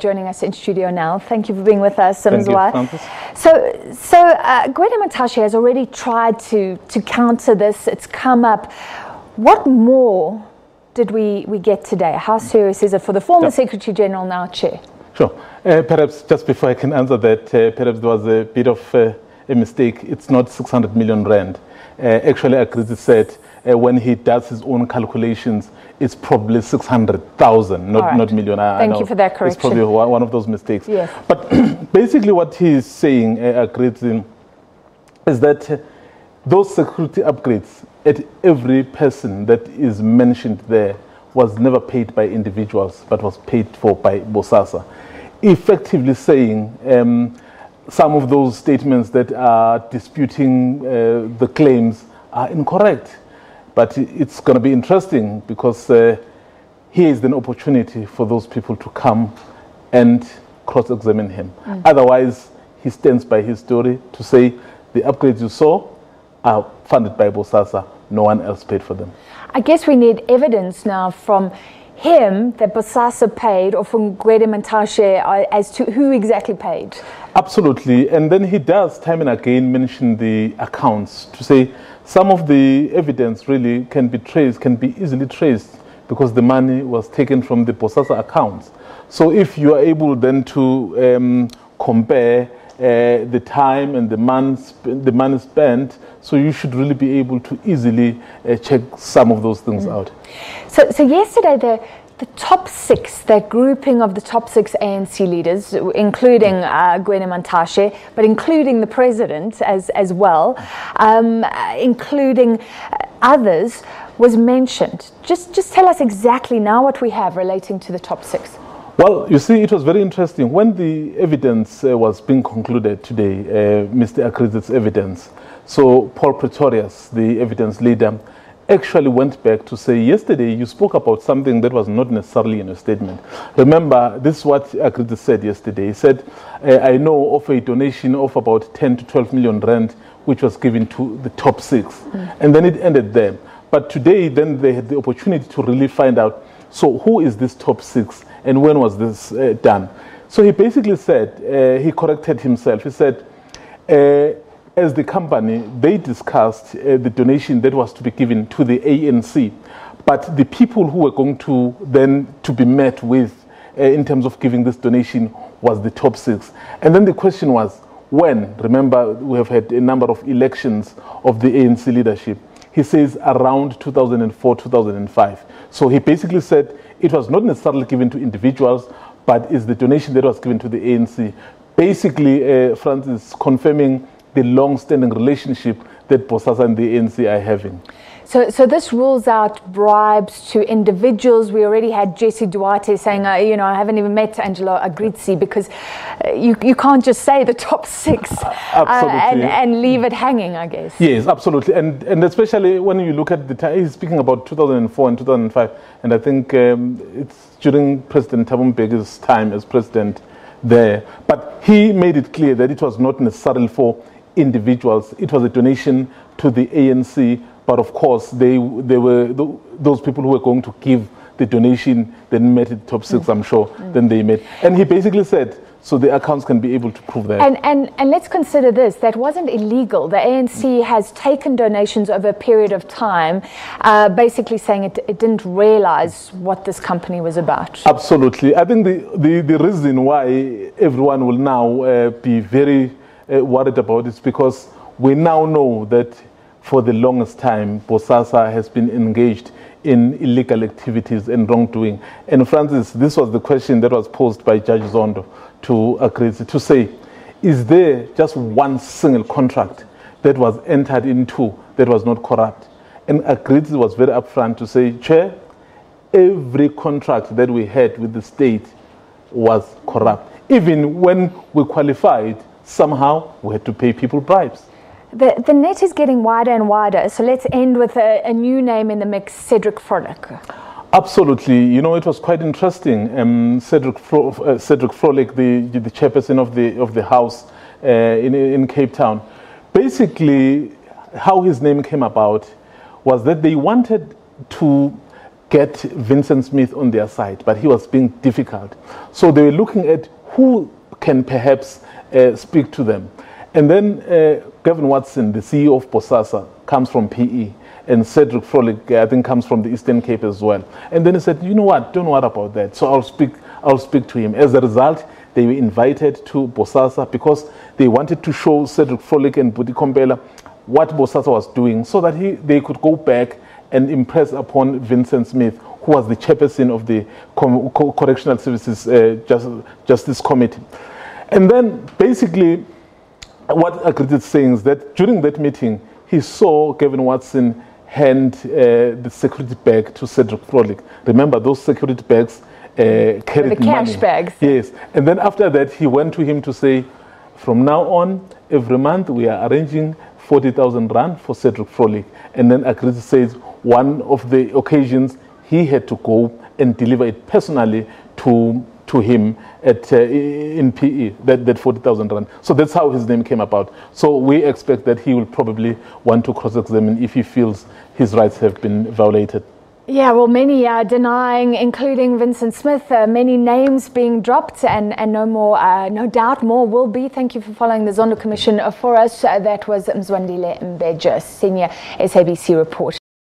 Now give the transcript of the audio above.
Joining us in studio now. Thank you for being with us, Thank you, Gwede Mantashe has already tried to counter this. It's come up. What more did we get today? How serious is it for the former Secretary General, now Chair? Sure. Perhaps just before I can answer that, perhaps there was a bit of a mistake. It's not 600 million rand. Actually, Agrizzi said when he does his own calculations, it's probably 600,000, not million. Thank you for that correction. It's probably one of those mistakes. Yes. But basically what he's saying, Agrizzi, is that those security upgrades at every person that is mentioned there was never paid by individuals, but was paid for by Bosasa. Effectively saying some of those statements that are disputing the claims are incorrect. But it's going to be interesting because here is an opportunity for those people to come and cross-examine him. Otherwise, he stands by his story to say the upgrades you saw are funded by Bosasa. No one else paid for them. I guess we need evidence now from him that Bosasa paid, or from Gwede Mantashe, as to who exactly paid. Absolutely. And then he does time and again mention the accounts to say some of the evidence really can be traced, can be easily traced, because the money was taken from the Bosasa accounts. So if you are able then to compare the time and the money spent, so you should really be able to easily check some of those things out. So yesterday the top six, that grouping of the top six ANC leaders, including Gwede Mantashe, but including the president as well, including others, was mentioned. Just tell us exactly now what we have relating to the top six. Well, you see, it was very interesting. When the evidence was being concluded today, Mr. Agrizzi's evidence, so Paul Pretorius, the evidence leader, actually went back to say, yesterday you spoke about something that was not necessarily in a statement. Remember, this is what Agrizzi said yesterday. He said, I know of a donation of about 10 to 12 million rand, which was given to the top six. And then it ended there. But today, then they had the opportunity to really find out, so who is this top six and when was this done? So he basically said, he corrected himself. He said, as the company, they discussed the donation that was to be given to the ANC, but the people who were going to then to be met with in terms of giving this donation was the top six. And then the question was, when? Remember, we have had a number of elections of the ANC leadership. He says around 2004, 2005. So he basically said it was not necessarily given to individuals, but is the donation that was given to the ANC. Basically, Francis, confirming the long-standing relationship that Bosasa and the ANC are having. So this rules out bribes to individuals. We already had Jesse Duarte saying, I haven't even met Angelo Agrizzi, because you can't just say the top six and leave it hanging, I guess. Yes, absolutely. And especially when you look at the time, he's speaking about 2004 and 2005, and I think it's during President Thabo Mbeki's time as president there. But he made it clear that it was not necessarily for individuals. It was a donation to the ANC, but of course they were those people who were going to give the donation then met the top six, I'm sure, then they met. And he basically said, so the accounts can be able to prove that. And let's consider this, that wasn't illegal. The ANC has taken donations over a period of time, basically saying it didn't realize what this company was about. Absolutely. I think the reason why everyone will now be very worried about it, because we now know that for the longest time Bosasa has been engaged in illegal activities and wrongdoing. And Francis, this was the question that was posed by Judge Zondo to Agrizzi, to say, is there just one single contract that was entered into that was not corrupt? And Agrizzi was very upfront to say, Chair, every contract that we had with the state was corrupt. Even when we qualified, somehow we had to pay people bribes. The net is getting wider and wider, so let's end with a new name in the mix, Cedric Frolic. Absolutely. You know, it was quite interesting. Cedric Frolic, the chairperson of the House in Cape Town, basically how his name came about was that they wanted to get Vincent Smith on their side, but he was being difficult. So they were looking at who can perhaps speak to them. And then Gavin Watson, the CEO of Bosasa, comes from PE, and Cedric Frolic, I think, comes from the Eastern Cape as well. And then he said, you know what, don't worry about that. So I'll speak to him. As a result, they were invited to Bosasa because they wanted to show Cedric Frolic and Buti Kompela what Bosasa was doing so that they could go back and impress upon Vincent Smith, who was the chairperson of the Correctional Services Justice Committee. And then basically what Agrizzi is saying is that during that meeting, he saw Gavin Watson hand the security bag to Cedric Frolic. Remember, those security bags carried the cash money. Bags. Yes. And then after that, he went to him to say, from now on, every month we are arranging 40,000 rand for Cedric Frolic. And then Agrizzi says one of the occasions he had to go and deliver it personally to him in PE, that 40,000 rand. So that's how his name came about. So we expect that he will probably want to cross-examine if he feels his rights have been violated. Yeah, well, many are denying, including Vincent Smith, many names being dropped, and no doubt more will be. Thank you for following the Zondo Commission for us. That was Mzwandile Mbeja, senior SABC reporter.